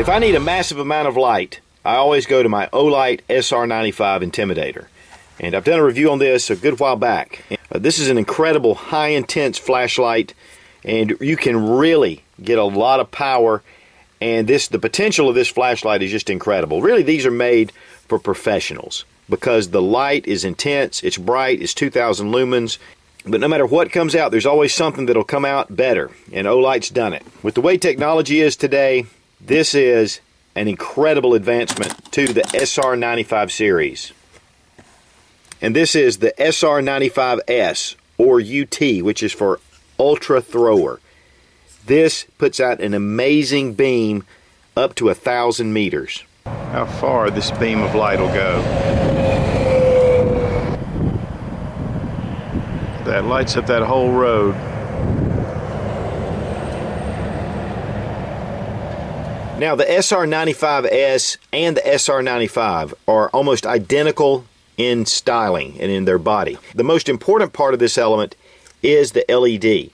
If I need a massive amount of light, I always go to my Olight SR95 Intimidator. And I've done a review on this a good while back. This is an incredible high intense flashlight, and you can really get a lot of power, and the potential of this flashlight is just incredible. Really, these are made for professionals because the light is intense, it's bright, it's 2000 lumens. But no matter what comes out, there's always something that'll come out better, and Olight's done it. With the way technology is today, this is an incredible advancement to the SR95 series. And this is the SR95S, or UT, which is for Ultra Thrower. This puts out an amazing beam up to 1,000 meters. How far this beam of light will go. That lights up that whole road. Now the SR95S and the SR95 are almost identical in styling and in their body. The most important part of this element is the LED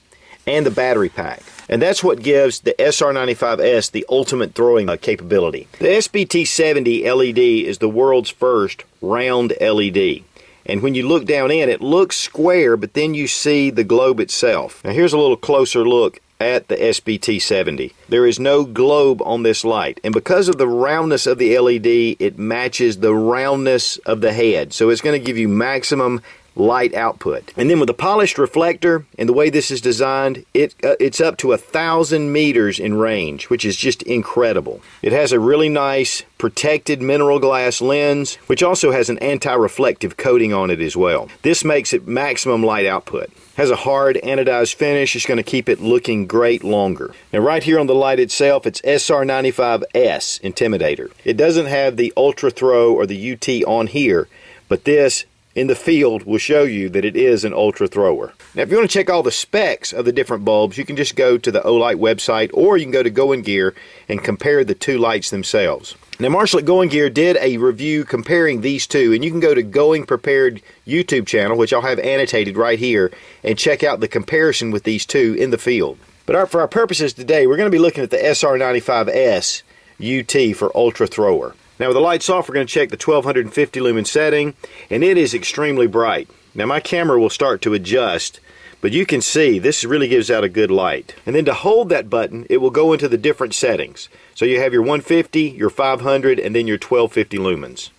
and the battery pack. And that's what gives the SR95S the ultimate throwing capability. The SBT70 LED is the world's first round LED. And when you look down in, it looks square, but then you see the globe itself. Now here's a little closer look at the SBT70. There is no globe on this light, and because of the roundness of the LED, it matches the roundness of the head, so it's going to give you maximum light output. And then with the polished reflector and the way this is designed, it's up to 1,000 meters in range, which is just incredible. It has a really nice protected mineral glass lens, which also has an anti-reflective coating on it as well. This makes it maximum light output. Has a hard anodized finish. It's going to keep it looking great longer. Now right here on the light itself, it's SR95S Intimidator. It doesn't have the Ultra Throw or the UT on here, but this in the field will show you that it is an Ultra Thrower. Now if you want to check all the specs of the different bulbs, you can just go to the Olight website, or you can go to Going Gear and compare the two lights themselves. Now Marshall at Going Gear did a review comparing these two, and you can go to Going Prepared YouTube channel, which I'll have annotated right here, and check out the comparison with these two in the field. But for our purposes today, we're going to be looking at the SR95S UT for Ultra Thrower. Now with the lights off, we're going to check the 1250 lumen setting, and it is extremely bright. Now my camera will start to adjust, but you can see this really gives out a good light. And then to hold that button, it will go into the different settings. So you have your 150, your 500, and then your 1250 lumens.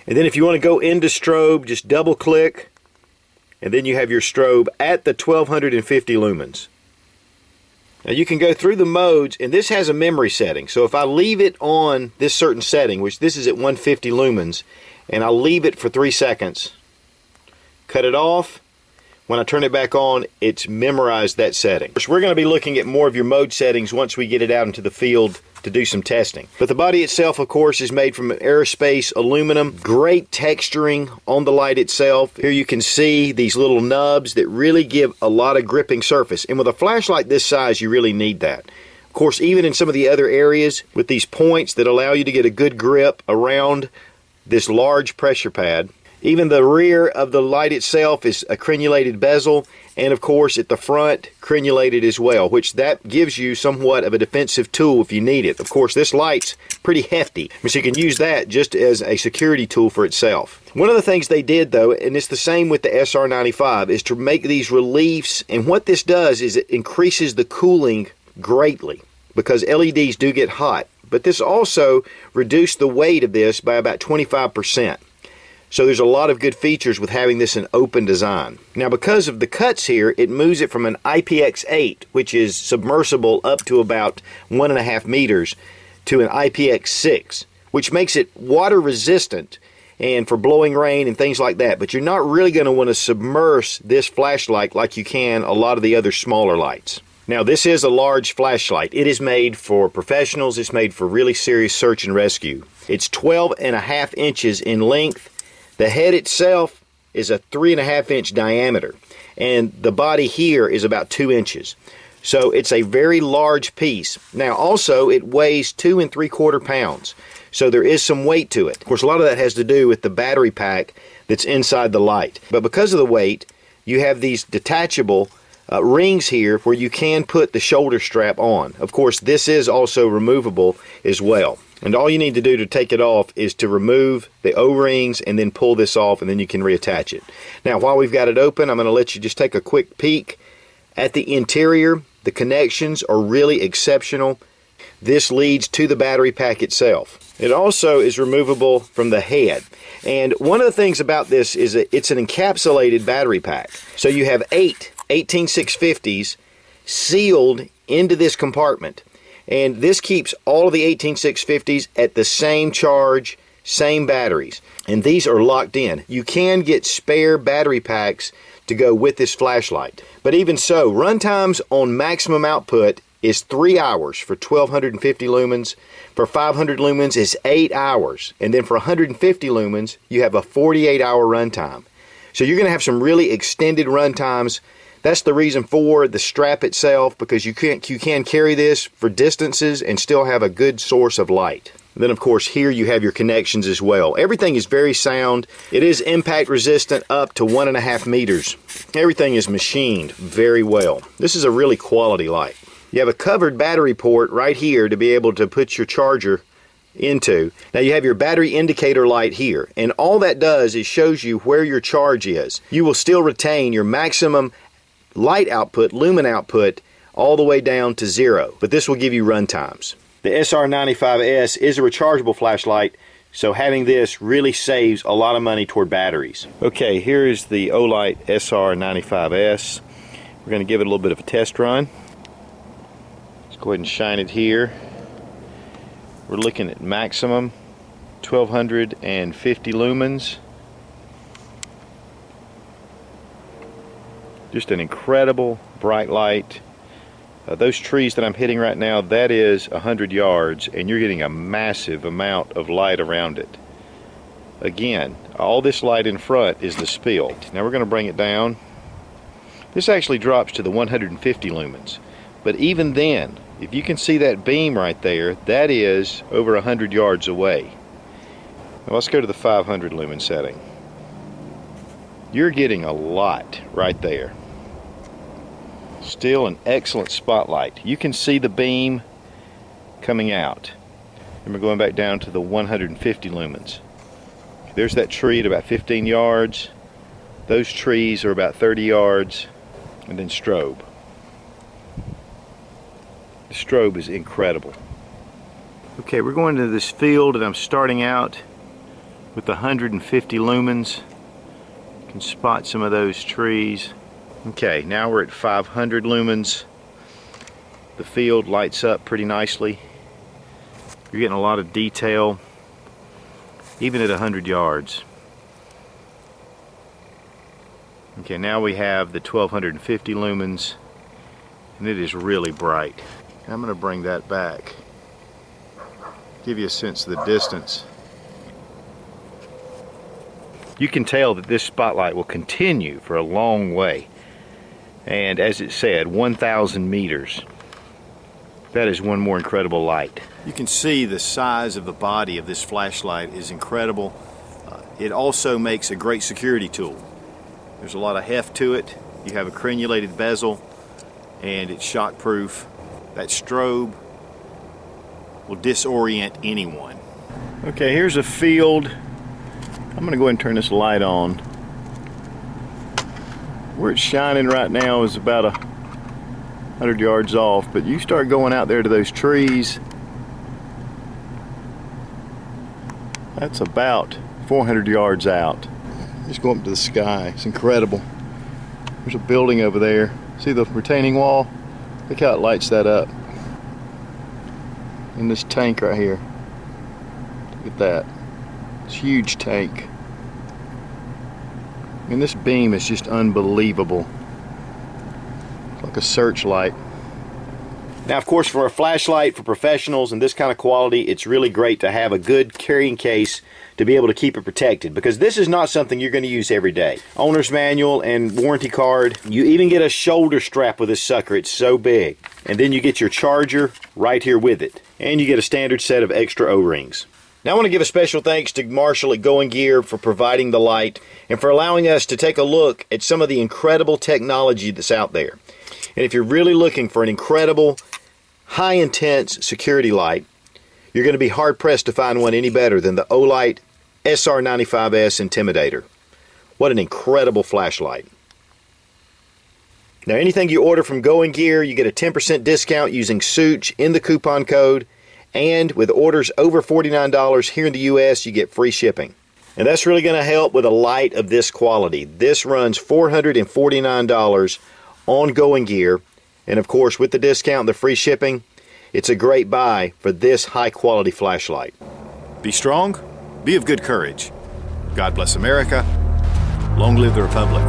And then if you want to go into strobe, just double click, and then you have your strobe at the 1250 lumens. Now you can go through the modes, and this has a memory setting. So if I leave it on this certain setting, which this is at 150 lumens, and I'll leave it for 3 seconds, cut it off, when I turn it back on, it's memorized that setting. So we're going to be looking at more of your mode settings once we get it out into the field to do some testing. But the body itself, of course, is made from aerospace aluminum. Great texturing on the light itself. Here you can see these little nubs that really give a lot of gripping surface. And with a flashlight this size, you really need that. Of course, even in some of the other areas with these points that allow you to get a good grip around this large pressure pad. Even the rear of the light itself is a crenulated bezel, and of course at the front, crenulated as well, which that gives you somewhat of a defensive tool if you need it. Of course, this light's pretty hefty, so you can use that just as a security tool for itself. One of the things they did though, and it's the same with the SR95, is to make these reliefs, and what this does is it increases the cooling greatly, because LEDs do get hot, but this also reduced the weight of this by about 25%. So there's a lot of good features with having this an open design. Now because of the cuts here, it moves it from an IPX8, which is submersible up to about 1.5 meters, to an IPX6, which makes it water resistant and for blowing rain and things like that. But you're not really going to want to submerge this flashlight like you can a lot of the other smaller lights. Now this is a large flashlight. It is made for professionals. It's made for really serious search and rescue. It's 12.5 inches in length. The head itself is a 3.5-inch diameter, and the body here is about 2 inches. So it's a very large piece. Now also it weighs 2 3/4 pounds, so there is some weight to it. Of course, a lot of that has to do with the battery pack that's inside the light. But because of the weight, you have these detachable rings here where you can put the shoulder strap on. Of course, this is also removable as well. And all you need to do to take it off is to remove the O-rings and then pull this off, and then you can reattach it. Now, while we've got it open, I'm going to let you just take a quick peek at the interior. The connections are really exceptional. This leads to the battery pack itself. It also is removable from the head. And one of the things about this is that it's an encapsulated battery pack. So you have 8 18650s sealed into this compartment. And this keeps all of the 18650s at the same charge, same batteries. And these are locked in. You can get spare battery packs to go with this flashlight. But even so, run times on maximum output is 3 hours for 1250 lumens. For 500 lumens is 8 hours. And then for 150 lumens, you have a 48-hour runtime. So you're going to have some really extended run times. That's the reason for the strap itself, because you can carry this for distances and still have a good source of light. Then of course here you have your connections as well. Everything is very sound. It is impact resistant up to 1.5 meters. Everything is machined very well. This is a really quality light. You have a covered battery port right here to be able to put your charger into. Now you have your battery indicator light here, and all that does is shows you where your charge is. You will still retain your maximum light output, lumen output, all the way down to 0, but this will give you run times. The SR95S is a rechargeable flashlight, so having this really saves a lot of money toward batteries. Okay, here is the Olight SR95S. We're going to give it a little bit of a test run. Let's go ahead and shine it here. We're looking at maximum 1250 lumens. Just an incredible bright light. Those trees that I'm hitting right now, that is 100 yards, and you're getting a massive amount of light around it. Again, all this light in front is the spill. Now we're going to bring it down. This actually drops to the 150 lumens. But even then, if you can see that beam right there, that is over 100 yards away. Now let's go to the 500 lumen setting. You're getting a lot right there. Still an excellent spotlight. You can see the beam coming out. And we're going back down to the 150 lumens. There's that tree at about 15 yards. Those trees are about 30 yards. And then strobe. The strobe is incredible. Okay, we're going to this field, and I'm starting out with the 150 lumens. You can spot some of those trees. Okay, now we're at 500 lumens. The field lights up pretty nicely. You're getting a lot of detail, even at 100 yards. Okay, now we have the 1250 lumens, and it is really bright. I'm going to bring that back, give you a sense of the distance. You can tell that this spotlight will continue for a long way. And as it said, 1,000 meters. That is one more incredible light. You can see the size of the body of this flashlight is incredible. It also makes a great security tool. There's a lot of heft to it. You have a crenulated bezel, and it's shockproof. That strobe will disorient anyone. Okay, here's a field. I'm going to go ahead and turn this light on. Where it's shining right now is about 100 yards off, but you start going out there to those trees, that's about 400 yards out. Just go up to the sky. It's incredible. There's a building over there. See the retaining wall? Look how it lights that up. And this tank right here. Look at that. It's a huge tank. And this beam is just unbelievable. It's like a searchlight. Now, of course, for a flashlight for professionals and this kind of quality, it's really great to have a good carrying case to be able to keep it protected, because this is not something you're going to use every day. Owner's manual and warranty card. You even get a shoulder strap with this sucker. It's so big. And then you get your charger right here with it. And you get a standard set of extra O-rings. Now I want to give a special thanks to Marshall at Going Gear for providing the light and for allowing us to take a look at some of the incredible technology that's out there. And if you're really looking for an incredible, high-intense security light, You're going to be hard-pressed to find one any better than the Olight SR95S Intimidator. What an incredible flashlight. Now, anything you order from Going Gear, you get a 10% discount using Such in the coupon code, and with orders over $49 here in the US, you get free shipping. And that's really going to help with a light of this quality. This runs $449 on Going Gear, and of course, with the discount and the free shipping, it's a great buy for this high-quality flashlight. Be strong, be of good courage. God bless America. Long live the Republic.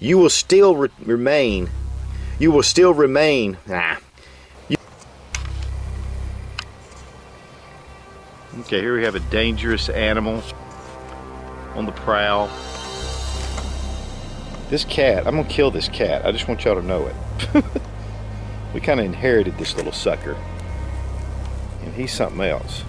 You will still remain. Okay, here we have a dangerous animal on the prowl. This cat, I'm gonna kill this cat. I just want y'all to know it. We kind of inherited this little sucker, and he's something else.